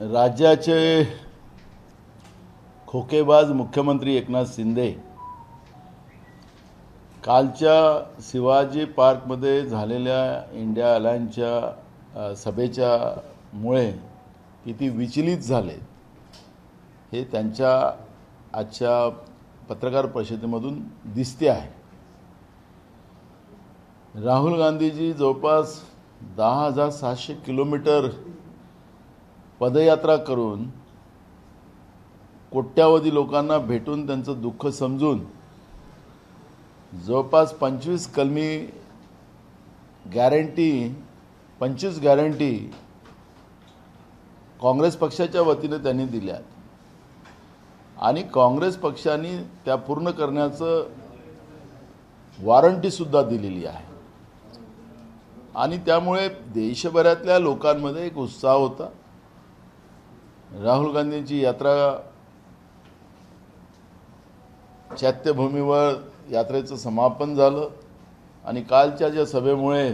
राज्याचे खोकेबाज मुख्यमंत्री एकनाथ शिंदे कालच्या शिवाजी पार्कमध्ये झालेल्या इंडिया अलायन्सच्या सभेच्या मुळे किती विचलित झाले हे त्यांच्या आजच्या पत्रकार परिषदेमधून दिसते आहे। राहुल गांधीजी जवळपास 10,700 किलोमीटर पदयात्रा करून कोट्यावधी लोकांना भेटून त्यांचं दुःख समजून जवळपास 25 कलमी गॅरंटी 25 गॅरंटी काँग्रेस पक्षाच्या वतीने त्यांनी दिल्या आणि काँग्रेस पक्षाने त्या पूर्ण करण्याचं वॉरंटी सुद्धा दिलेली आहे आणि त्यामुळे देशभरातल्या लोकांमध्ये एक उत्साह होता। राहुल गांधींची यात्रा चैत्यभूमीवर यात्रेचं समापन झालं आणि कालच्या ज्या सभेमुळे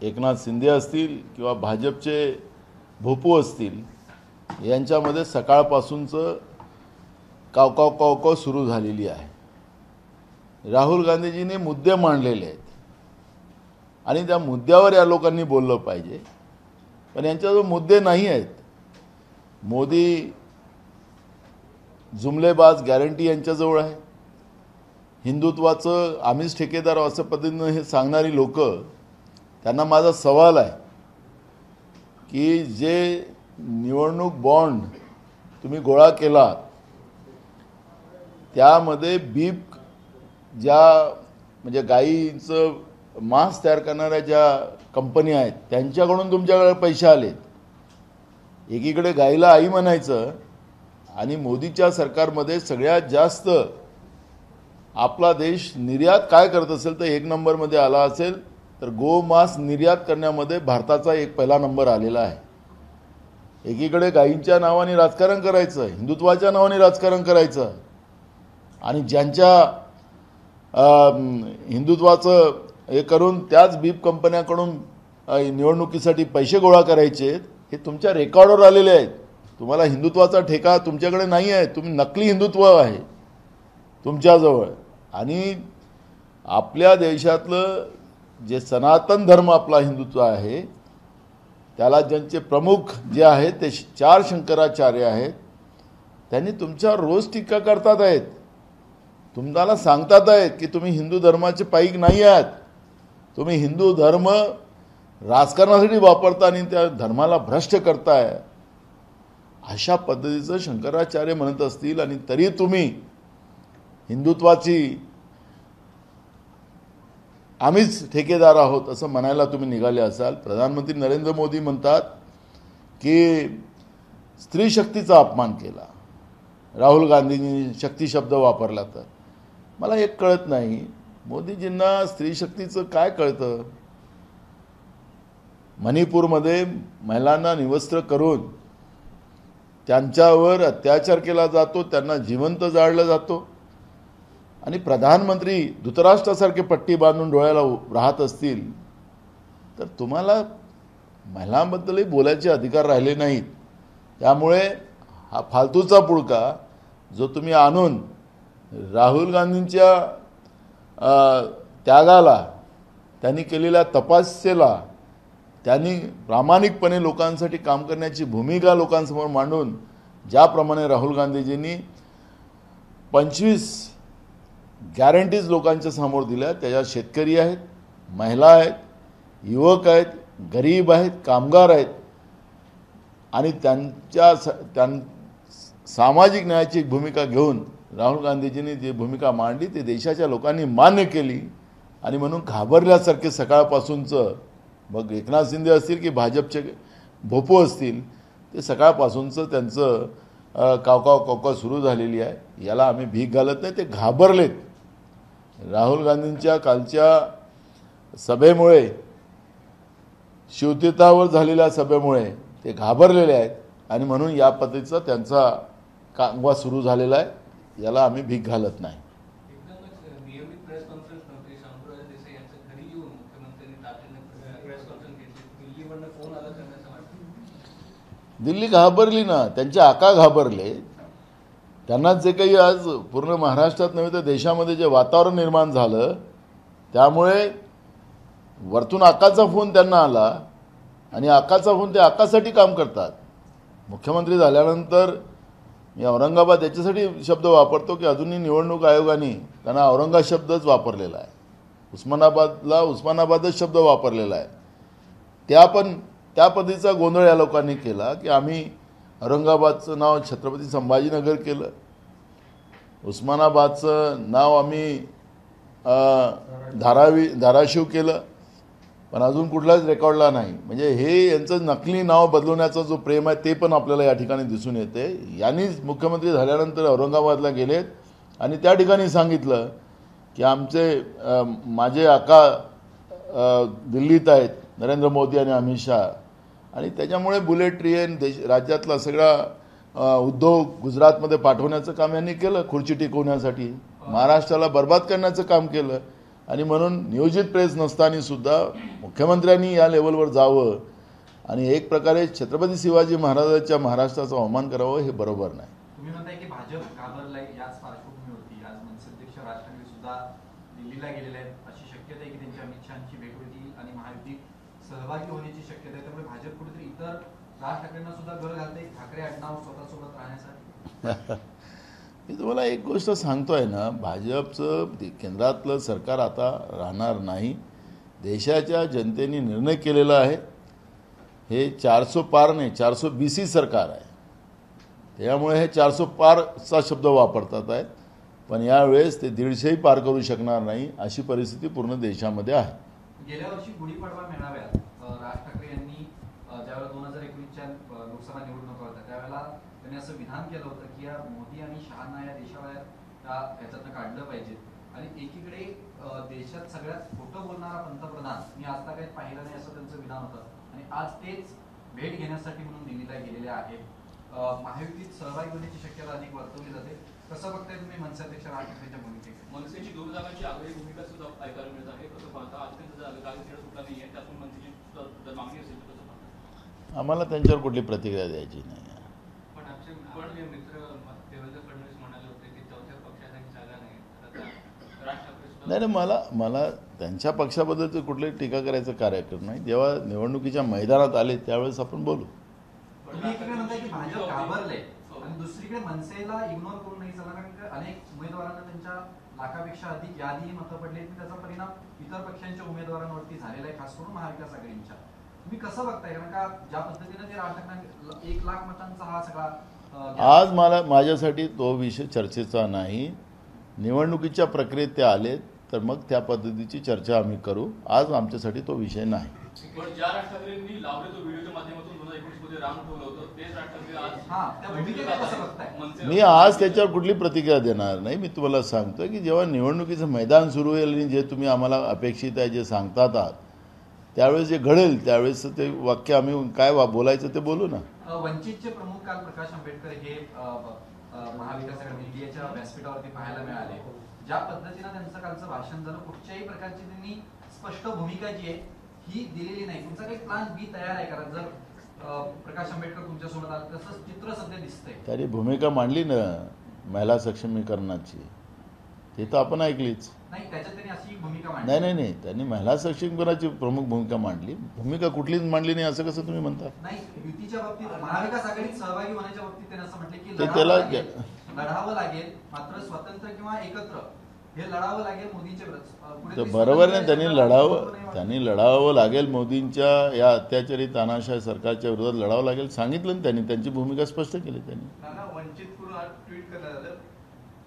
एकनाथ शिंदे असतील किंवा भाजपचे भोपू असतील यांच्यामध्ये सकाळपासूनचं कावकाव सुरू झालेली आहे। राहुल गांधीजींनी मुद्दे मांडलेले आहेत आणि त्या मुद्द्यावर या लोकांनी बोललं पाहिजे, पण यांच्याजवळ मुद्दे नाही आहेत। मोदी जुमलेबाज गॅरंटी यांच्याजवळ आहे। हिंदुत्वाचं आम्हीच ठेकेदार असं पद्धतीनं हे सांगणारी लोक, त्यांना माझा सवाल आहे की जे निवडणूक बॉन्ड तुम्ही गोळा केला त्यामध्ये बीप ज्या म्हणजे गाईचं मांस तयार करणाऱ्या ज्या कंपन्या आहेत त्यांच्याकडून तुमच्याकडे पैसे आलेत। एकीकडे गाईला आई म्हणायचं आणि मोदीच्या सरकारमध्ये सगळ्यात जास्त आपला देश निर्यात काय करत असेल तर 1 नंबरमध्ये आला असेल तर गोमांस निर्यात करण्यामध्ये भारताचा एक पहिला नंबर आलेला आहे। एकीकडे गायींच्या नावाने राजकारण करायचं, हिंदुत्वाच्या नावाने राजकारण करायचं आणि ज्यांच्या हिंदुत्वाचं हे करून त्याच बीप कंपन्यांकडून निवडणुकीसाठी पैसे गोळा करायचे हे तुमच्या रेकॉर्डवर आलेले आहेत। तुम्हाला हिंदुत्वाचा ठेका तुमच्याकडे नाही आहे, तुम्ही नकली हिंदुत्व आहे तुमच्याजवळ आणि आपल्या देशातलं जे सनातन धर्म आपला हिंदुत्व आहे त्याला ज्यांचे प्रमुख जे आहेत ते 4 शंकराचार्य आहेत, त्यांनी तुमच्यावर रोज टीका करतात आहेत, तुम्हाला सांगतात आहेत की तुम्ही हिंदू धर्माचे पाईक नाही आहात, तुम्ही हिंदू धर्म राजकारणासाठी वापरता आणि त्या धर्माला भ्रष्ट करताय अशा पद्धतीचं शंकराचार्य म्हणत असतील आणि तरी तुम्ही हिंदुत्वाची आम्हीच ठेकेदार आहोत असं म्हणायला तुम्ही निघाले असाल। प्रधानमंत्री नरेंद्र मोदी म्हणतात की स्त्री शक्तीचा अपमान केला, राहुल गांधींनी शक्ती शब्द वापरला। तर मला एक कळत नाही मोदीजींना स्त्री शक्तीचं काय कळतं। मणिपूरमध्ये महिलांना निवस्त्र करून त्यांच्यावर अत्याचार केला जातो, त्यांना जिवंत जाळलं जातो आणि प्रधानमंत्री धृतराष्ट्रासारखे पट्टी बांधून डोळ्याला राहत असतील तर तुम्हाला महिलांबद्दलही बोलायचे अधिकार राहिले नाहीत। त्यामुळे हा फालतूचा पुळका जो तुम्ही आणून राहुल गांधींच्या त्यागाला, त्यांनी केलेल्या तपस्येला, त्यांनी प्रामाणिकपणे लोकांसाठी काम करण्याची भूमिका लोकांसमोर मांडून ज्याप्रमाणे राहुल गांधीजींनी 25 गॅरंटीज लोकांच्या समोर दिल्या त्याच्यात शेतकरी आहेत, महिला आहेत, युवक आहेत, गरीब आहेत, कामगार आहेत आणि त्यांच्या सामाजिक न्यायाची भूमिका घेऊन राहुल गांधीजींनी जी भूमिका मांडली ती देशाच्या लोकांनी मान्य केली आणि म्हणून घाबरल्यासारखे सकाळपासूनचं मग एकनाथ शिंदे असतील की भाजपचे भोपू असतील ते सकाळपासूनचं त्यांचं कावकाव सुरू झालेली आहे। याला आम्ही भीक घालत नाही, ते घाबरलेत। राहुल गांधींच्या कालच्या सभेमुळे, शिवतीर्थावर झालेल्या सभेमुळे ते घाबरलेले आहेत आणि म्हणून या पद्धतीचा त्यांचा कांगवा सुरू झालेला आहे। याला आम्ही भीक घालत नाही। दिल्ली घाबरली ना, त्यांचे आका घाबरले. त्यांना जे काही आज पूर्ण महाराष्ट्रात नव्हे तर देशामध्ये जे वातावरण निर्माण झालं, त्यामुळे वरतून आकाचा फोन त्यांना आला आणि आकाचा फोन ते आकासाठी काम करतात. मुख्यमंत्री झाल्यानंतर मी औरंगाबाद याच्यासाठी शब्द वापरतो की अजूनही निवडणूक आयोगाने त्यांना औरंगाबाद शब्दच वापरलेला आहे. उस्मानाबादला उस्मानाबादच शब्द वापरलेला आहे. त्या पद्धतीचा गोंधळ या लोकांनी केला की आम्ही औरंगाबादचं नाव छत्रपती संभाजीनगर केलं, उस्मानाबादचं नाव आम्ही धाराशिव केलं, पण अजून कुठलाच रेकॉर्डला नाही. म्हणजे हे यांचं नकली नाव बदलवण्याचा जो प्रेम आहे ते पण आपल्याला या ठिकाणी दिसून येते. यांनीच मुख्यमंत्री झाल्यानंतर औरंगाबादला गेलेत आणि त्या ठिकाणी सांगितलं की माझे आका दिल्लीत आहेत, नरेंद्र मोदी आणि अमित शहा, आणि त्याच्यामुळे बुलेट ट्रेन राज्यातला सगळा उद्योग गुजरातमध्ये पाठवण्याचं काम यांनी केलं, खुर्ची टिकवण्यासाठी महाराष्ट्राला बर्बाद करण्याचं काम केलं. आणि म्हणून नियोजित प्रेस नसताना सुद्धा मुख्यमंत्र्यांनी या लेवलवर जावं आणि एक प्रकारे छत्रपती शिवाजी महाराजांच्या महाराष्ट्राचा अवमान करावं हे बरोबर नाही. तुम्ही म्हणताय की भाजप घाबरलाय, याच पार्श्वभूमीवरती आज मनसे अध्यक्ष राज ठाकरे सुद्धा दिल्लीला गेलेले आहेत. अशी शक्यता आहे की त्यांची अमित शहांची भेट होईल आणि महायुतीत सहभागी होण्याची शक्यता आहे. त्यामुळे भाजप कुठेतरी इतर राज ठाकरेंना सुद्धा गळ घालते ठाकरे आडनाव स्वतःसोबत राहण्यासाठी. मी तुम्हाला एक गोष्ट सांगतोय ना, भाजपचं केंद्रातलं सरकार आता राहणार नाही. देशाच्या जनतेने निर्णय केलेला आहे. हे 400 पार नाही, 420 सरकार आहे. त्यामुळे हे 400 पारचा शब्द वापरतात आहेत, पण यावेळेस ते 150ही पार करू शकणार नाही अशी परिस्थिती पूर्ण देशामध्ये आहे. गेल्या वर्षी गुढीपाडवा मेळाव्यात राज ठाकरे यांनी ज्यावेळेला 2019च्या लोकसभा निवडणुका होत्या त्यावेळेला त्यांनी असं विधान केलं होतं की या मोदी आणि शहांना या देशाला याच्यातनं काढलं पाहिजे. आणि एकीकडे देशात सगळ्यात खोटं बोलणारा पंतप्रधान मी आजतागायत पाहिलं नाही असं त्यांचं विधान होतं. आणि आज तेच भेट घेण्यासाठी म्हणून दिल्लीला गेलेले आहेत. महायुतीत सहभागी होण्याची शक्यता अधिक वर्तवली जाते. कसं बघताय तुम्ही मनसे अध्यक्ष राज ठाकरेंच्या भूमिकेकडे? मनसेची 2 जागांची आग्रही भूमिका सुद्धा ऐकायला मिळत आहे. कसं पाहता आजपर्यंत जागा सुटला नाही आहे, त्यातून मनसेची जर मागणी असेल तर कसं पाहता? आम्हाला त्यांच्यावर कुठली प्रतिक्रिया द्यायची नाही. पण मित्र देवेंद्र फडणवीस म्हणाले होते की चौथ्या पक्षाला जागा नाही. राज ठाकरे नाही, मला त्यांच्या पक्षाबद्दलचं कुठलीही टीका करायचं कार्यक्रम नाही. जेव्हा निवडणुकीच्या मैदानात आले त्यावेळेस आपण बोलू. तुम्ही एकीकडे म्हणताय की भाजप घाबरले आणि दुसरीकडे मनसेला इग्नोर करून नाही चालणार, कारण की अनेक उमेदवारांना त्यांच्या लाखापेक्षा अधिक यादीही मतं पडली. त्याचा परिणाम इतर पक्षांच्या उमेदवारांवरती झालेला आहे, खास करून महाविकास आघाडीच्या. तुम्ही कसं बघताय? कारण का ज्या पद्धतीने ते राज ठाकरे 1 लाख मतांचा हा सगळा आज माझ्यासाठी तो विषय चर्चेचा नाही. निवडणुकीच्या प्रक्रियेत ते आले तर मग त्या पद्धतीची चर्चा आम्ही करू. आज आमच्यासाठी तो विषय नाही. पण ज्या राज ठाकरेंनी लावले तो व्हिडिओच्या माध्यमातून 2019 मध्ये राम ठेवलं होतं तेच राज ठाकरे आज मी आज त्याच्यावर कुठली प्रतिक्रिया देणार नाही. मी तुम्हाला सांगतोय की जेव्हा निवडणुकीचं मैदान सुरू होईल आणि जे तुम्ही आम्हाला अपेक्षित आहे, जे सांगतात आहात, त्यावेळेस जे घडेल त्यावेळेस ते वाक्य आम्ही काय बोलायचं ते बोलू ना. वंचितचे प्रमुख काल प्रकाश आंबेडकर हे महाविकास आघाडी इंडियाच्या व्यासपीठावरती पाहायला मिळाले. ज्या पद्धतीनं त्यांचं कालचं भाषण झालं, कुठच्याही प्रकारची त्यांनी स्पष्ट भूमिका जी आहे ही दिलेली नाही. तुमचा काही प्लॅन बी तयार आहे? कारण जर प्रकाश आंबेडकर तुमच्यासोबत आले तसंच चित्र सध्या दिसतंय. त्यांनी भूमिका मांडली ना महिला सक्षमीकरणाची, ते तर आपण ऐकलीच. नाही, त्याच्यात त्यांनी अशी भूमिका मांडली नाही, त्यांनी महिला सक्षमीकरणाची प्रमुख भूमिका मांडली. भूमिका कुठलीच मांडली नाही असं कसं तुम्ही म्हणता? नाही, युतीच्या बाबतीत महाविकास आघाडीत सहभागी होण्याच्या बाबतीत त्यांनी असं म्हटलं की लढावं लागेल, मात्र स्वतंत्र किंवा एकत्र हे लढावं लागेल मोदींच्या विरोधात. बरोबर नाही, त्यांनी लढावं लागेल मोदींच्या या अत्याचारी तानाशाही सरकारच्या विरोधात लढावं लागेल सांगितलं ना त्यांनी. त्यांची भूमिका स्पष्ट केली त्यांनी. वंचित करून आज ट्विट करण्यात आलं,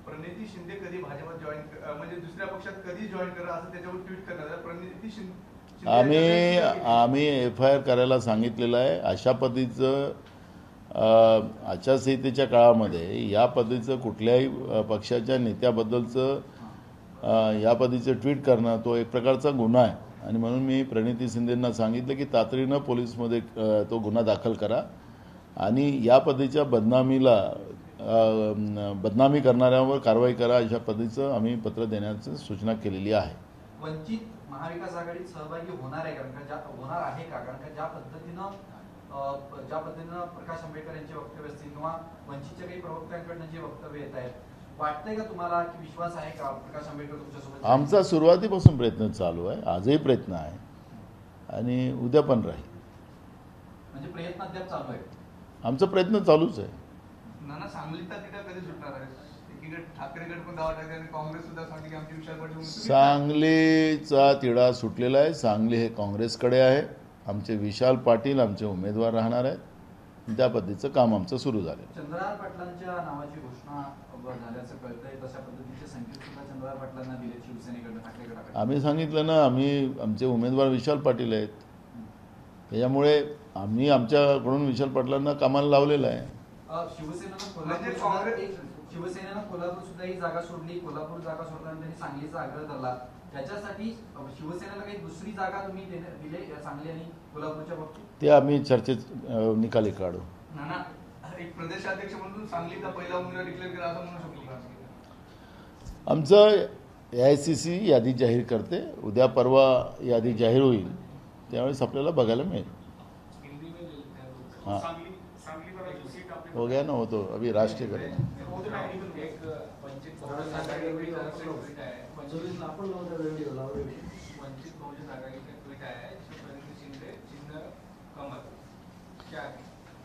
प्रणिती शिंदे कधी भाजपात जॉईन म्हणजे दुसऱ्या पक्षात कधी जॉईन करा असं त्याच्यावर ट्विट करण्यात आलं. प्रणिती शिंदे आम्ही FIR करायला सांगितलेलं आहे. अशा पद्धतीचं आचारसंहितेच्या काळामध्ये या पद्धतीचं कुठल्याही पक्षाच्या नेत्याबद्दलचं या पद्धतीचं ट्विट करणं तो एक प्रकारचा गुन्हा आहे. आणि म्हणून मी प्रणिती शिंदेंना सांगितलं की तातडीनं पोलीसमध्ये तो गुन्हा दाखल करा आणि या पद्धतीच्या बदनामी करणाऱ्यांवर कारवाई करा, अशा पद्धतीचं आम्ही पत्र देण्याची सूचना केलेली आहे. वंचित महाविकास आघाडीत सहभागी होणार आहे कारण का होणार आहे का? कारण का ज्या पद्धतीनं ज्या पद्धतीनं प्रकाश आंबेडकर यांचे वक्तव्य असतील किंवा वंचितच्या काही प्रवक्त्यांकडनं जे वक्तव्य येत आहेत, वाटतंय का तुम्हाला की विश्वास आहे का प्रकाश आंबेडकर तुमच्यासोबत? आमचा सुरुवातीपासून प्रयत्न चालू आहे, आजही प्रयत्न आहे आणि उद्या पण राहील. म्हणजे प्रयत्न अद्याप चालू आहे. आमचा प्रयत्न चालूच आहे. नाना, सांगलीचा तिढा कधी सुटणार आहे? एकीकडे ठाकरे गट पण दावा टाकते आणि काँग्रेस सुद्धा सांगते की आमची विशाल पाटील सांगलीचा तिढा सुटलेला आहे. सांगली हे काँग्रेसकडे आहे. आमचे विशाल पाटील आमचे उमेदवार राहणार आहेत. त्या पद्धतीचं काम आमचं सुरू झालं. चंद्रहार पाटलांच्या नावाची घोषणा झाल्याचं कळतंय, तशा पद्धतीचे संकेत सुद्धा चंद्रहार पाटलांना दिले शिवसेनेकडनं, ठाकरे गटाकडे. आम्ही सांगितलं ना, आमचे उमेदवार विशाल पाटील आहेत. त्याच्यामुळे आम्ही आमच्याकडून विशाल पाटलांना कामाला लावलेलं आहे. शिवसेनेनं कोल्हापूर सुद्धा ही जागा सोडली. कोल्हापूर जागा सोडल्यानंतर त्यांनी सांगलीचा आग्रह धरला. त्याच्यासाठी शिवसेनेला काही दुसरी जागा तुम्ही दिली सांगली आणि कोल्हापूरच्या बाबतीत? ते आम्ही चर्चेत निकाली काढू. नाना, एक प्रदेशाध्यक्ष म्हणून सांगलीचा पहिला उमेदवार डिक्लेअर करा असं म्हणू शकतो का? आमचं AICC यादी जाहीर करते. उद्या परवा यादी जाहीर होईल, त्यावेळेस आपल्याला बघायला मिळेल. हाँ, हो गया ना, हो तो अभी राष्ट्रीय करें.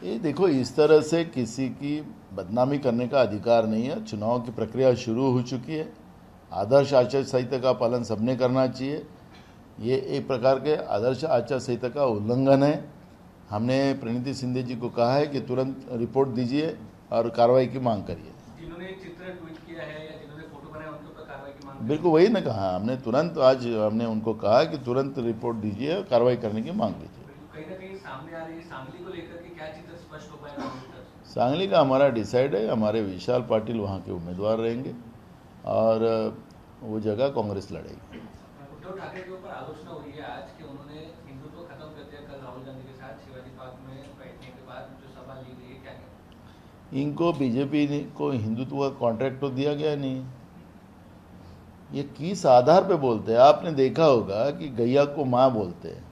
ये देखो, इस तरह से किसी की बदनामी करने का अधिकार नहीं है. चुनाव की प्रक्रिया शुरू हो चुकी है. आदर्श आचार संहिता का पालन सबने करना चाहिए. ये एक प्रकार के आदर्श आचार संहिता का उल्लंघन है. हमने प्रणीति शिंदे जी को कहा है कि तुरंत रिपोर्ट दीजिए और कार्रवाई की मांग करिए. जिन्होंने चित्र ट्वीट किया है या जिन्होंने फोटो बनाया उनके ऊपर कार्रवाई की मांग? बिल्कुल वही ना कहा हमने. तुरंत आज हमने उनको कहा कि तुरंत रिपोर्ट दीजिए और कार्रवाई करने की मांग कीजिए. कहीं ना कहीं सामने आ रही है सांगली को लेकर के क्या चित्र स्पष्ट हो पाएगा? सांगली का हमारा डिसाइड है. हमारे विशाल पाटिल वहाँ के उम्मीदवार रहेंगे और वो जगह कांग्रेस लड़ेगी. उद्धव ठाकरे के ऊपर आलोचना हो रही है आज कि उन्होंने हिंदुत्व खत्म कर दिया. कल राहुल गांधी के साथ शिवाजी पार्क में बैठने के बाद जो सभा ली गई है, क्या कहना? इनको बीजेपी को हिंदुत्व का कॉन्ट्रैक्ट तो दिया गया नहीं. ये किस आधार पे बोलते हैं? आपने देखा होगा कि गैया को माँ बोलते हैं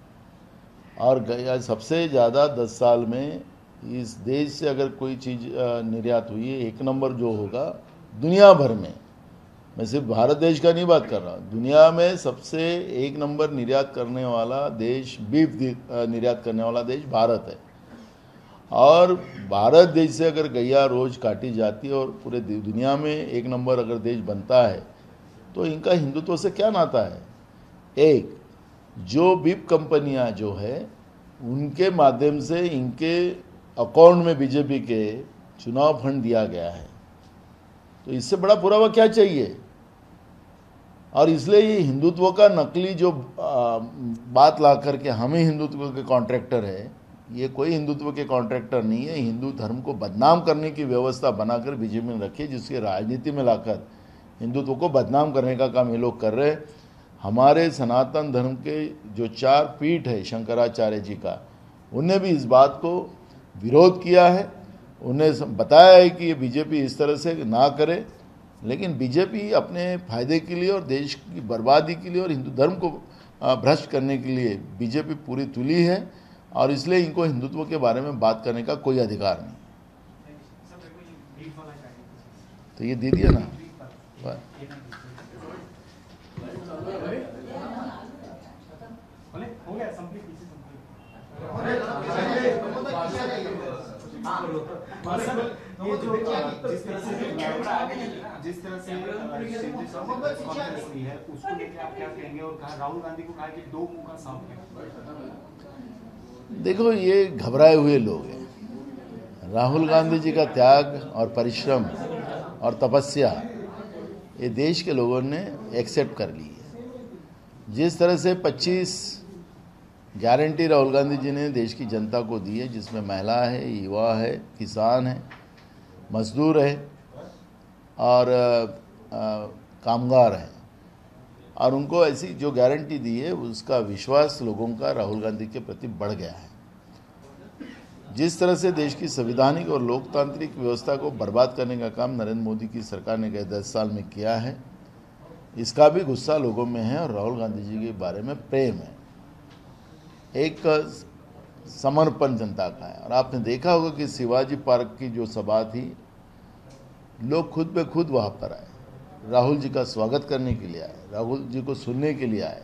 और गैया सबसे ज़्यादा 10 साल में इस देश से अगर कोई चीज़ निर्यात हुई है, एक नंबर जो होगा दुनिया भर में, मैं सिर्फ भारत देश का नहीं बात कर रहा, दुनिया में सबसे एक नंबर निर्यात करने वाला देश, बीफ निर्यात करने वाला देश भारत है. और भारत देश से अगर गैया रोज काटी जाती है और पूरे दुनिया में एक नंबर अगर देश बनता है, तो इनका हिंदुत्व से क्या नाता है? एक जो बीफ कंपनियां जो है उनके माध्यम से इनके अकाउंट में बीजेपी के चुनाव फंड दिया गया है, तो इससे बड़ा पुरावा क्या चाहिए? और इसलिए ये हिंदुत्व का नकली जो बात ला करके हमें हिंदुत्व के कॉन्ट्रैक्टर है, ये कोई हिंदुत्व के कॉन्ट्रैक्टर नहीं है. हिंदू धर्म को बदनाम करने की व्यवस्था बनाकर बीजेपी ने रखी है, जिसके राजनीति में लाकर हिंदुत्व को बदनाम करने का काम ये लोग कर रहे हैं. हमारे सनातन धर्म के जो 4 पीठ है शंकराचार्य जी का, उनने भी इस बात को विरोध किया है. उन्हें बताया है कि ये बीजेपी इस तरह से ना करे, लेकिन बीजेपी अपने फायदे के लिए और देश की बर्बादी के लिए और हिंदू धर्म को भ्रष्ट करने के लिए बीजेपी पूरी तुली है, और इसलिए इनको हिंदुत्व के बारे में बात करने का कोई अधिकार नहीं. तो ये दे दिया ना. जिस तरह से हुई है उसको लेकर आप क्या कहेंगे? और कहा राहुल गांधी को कहा कि 2 मुंह का सांप है. देखो, ये घबराए हुए लोग हैं. राहुल गांधी जी का त्याग और परिश्रम और तपस्या ये देश के लोगों ने एक्सेप्ट कर ली है. जिस तरह से 25 गारंटी राहुल गांधी जी ने देश की जनता को दी है, जिसमें महिला है, युवा है, किसान है, मजदूर है और कामगार हैं, और उनको ऐसी जो गारंटी दी है उसका विश्वास लोगों का राहुल गांधी के प्रति बढ़ गया है. जिस तरह से देश की संवैधानिक और लोकतांत्रिक व्यवस्था को बर्बाद करने का काम नरेंद्र मोदी की सरकार ने गए 10 साल में किया है, इसका भी गुस्सा लोगों में है और राहुल गांधी जी के बारे में प्रेम है. एक समर्पण जनता का है। और आपने देखा होगा कि शिवाजी पार्क की जो सभा थी, लोग खुद पे खुद वहाँ पर आए, राहुल जी का स्वागत करने के लिए आए, राहुल जी को सुनने के लिए आए।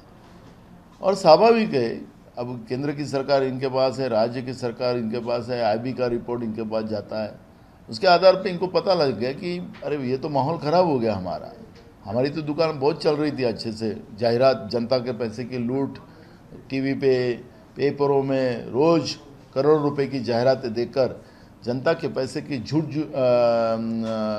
और स्वाभाविक है, अब केंद्र की सरकार इनके पास है, राज्य की सरकार इनके पास है, आईबी का रिपोर्ट इनके पास जाता है, उसके आधार पे इनको पता लग गया कि अरे ये तो माहौल ख़राब हो गया हमारी तो दुकान बहुत चल रही थी अच्छे से, जाहिरात, जनता के पैसे की लूट, टीवी पे, पेपरों में रोज़ करोड़ रुपए की जाहिरातें देकर जनता के पैसे की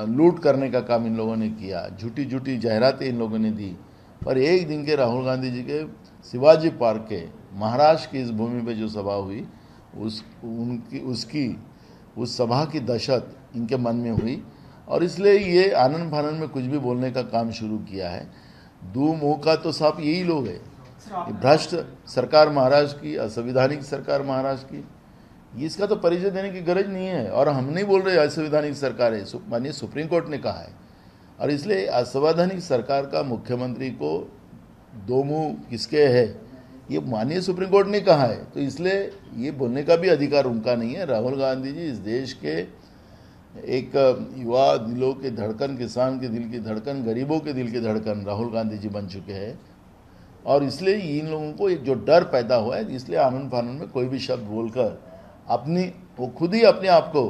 लूट करने का काम इन लोगों ने किया, झूठी झूठी जाहिरातें इन लोगों ने दी। पर एक दिन के राहुल गांधी जी के शिवाजी पार्क के महाराष्ट्र की इस भूमि पे जो सभा हुई, उस सभा की दहशत इनके मन में हुई और इसलिए ये आनंद फानंद में कुछ भी बोलने का काम शुरू किया है। दो मुंह का तो साफ यही लोग है, भ्रष्ट सरकार महाराष्ट्र की, असंवैधानिक सरकार महाराष्ट्र की, इसका तो परिचय देने की गरज नहीं है। और हम नहीं बोल रहे असंवैधानिक सरकार है, माननीय सुप्रीम कोर्ट ने कहा है। और इसलिए असंवैधानिक सरकार का मुख्यमंत्री को दो मुंह किसके है, ये माननीय सुप्रीम कोर्ट ने कहा है, तो इसलिए ये बोलने का भी अधिकार उनका नहीं है। राहुल गांधी जी इस देश के एक युवा दिलों के धड़कन, किसान के दिल की धड़कन, गरीबों के दिल की धड़कन राहुल गांधी जी बन चुके हैं। और इसलिए इन लोगों को एक जो डर पैदा हुआ है, इसलिए आनंद फानंद में कोई भी शब्द बोलकर वो खुद ही अपने आप को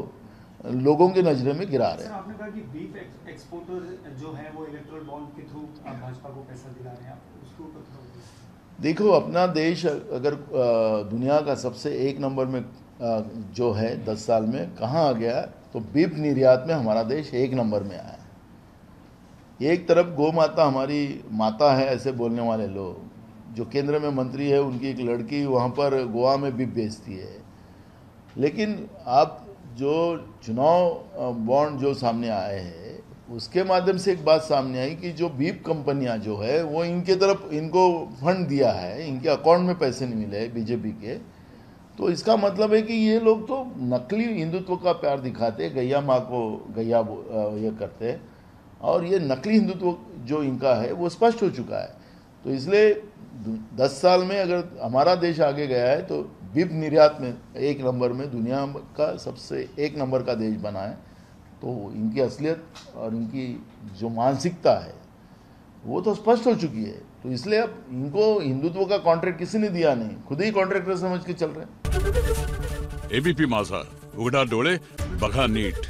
लोगों की नजरों में गिरा रहे हैं। आपने कहा कि बीफ एक्सपोर्टर जो है वो इलेक्टोरल बॉन्ड के थ्रू भाजपा को पैसा दिला रहे हैं, आप उसके ऊपर देखो, अपना देश अगर दुनिया का सबसे एक नंबर में जो है 10 साल में कहाँ आ गया, तो बीफ निर्यात में हमारा देश एक नंबर में आया है। एक तरफ गौ माता हमारी माता है ऐसे बोलने वाले लोग, जो केंद्र में मंत्री है उनकी एक लड़की वहाँ पर गोवा में बीफ बेचती है। लेकिन आप जो चुनाव बॉन्ड जो सामने आए हैं उसके माध्यम से एक बात सामने आई कि जो बीफ कंपनियां जो है वो इनके तरफ इनको फंड दिया है, इनके अकाउंट में पैसे नहीं मिले बीजेपी के, तो इसका मतलब है कि ये लोग तो नकली हिंदुत्व का प्यार दिखाते, गैया माँ को गैया ये करते, और ये नकली हिंदुत्व जो इनका है वो स्पष्ट हो चुका है। तो इसलिए 10 साल में अगर हमारा देश आगे गया है तो बीफ निर्यात में एक नंबर में, दुनिया का सबसे एक नंबर का देश बना है। तो इनकी असलियत और इनकी जो मानसिकता है वो तो स्पष्ट हो चुकी है। तो इसलिए अब इनको हिंदुत्व का कॉन्ट्रैक्ट किसी ने दिया नहीं, खुद ही कॉन्ट्रैक्टर समझ के चल रहे हैं। एबीपी माझा, उघडा डोळे बघा नीट।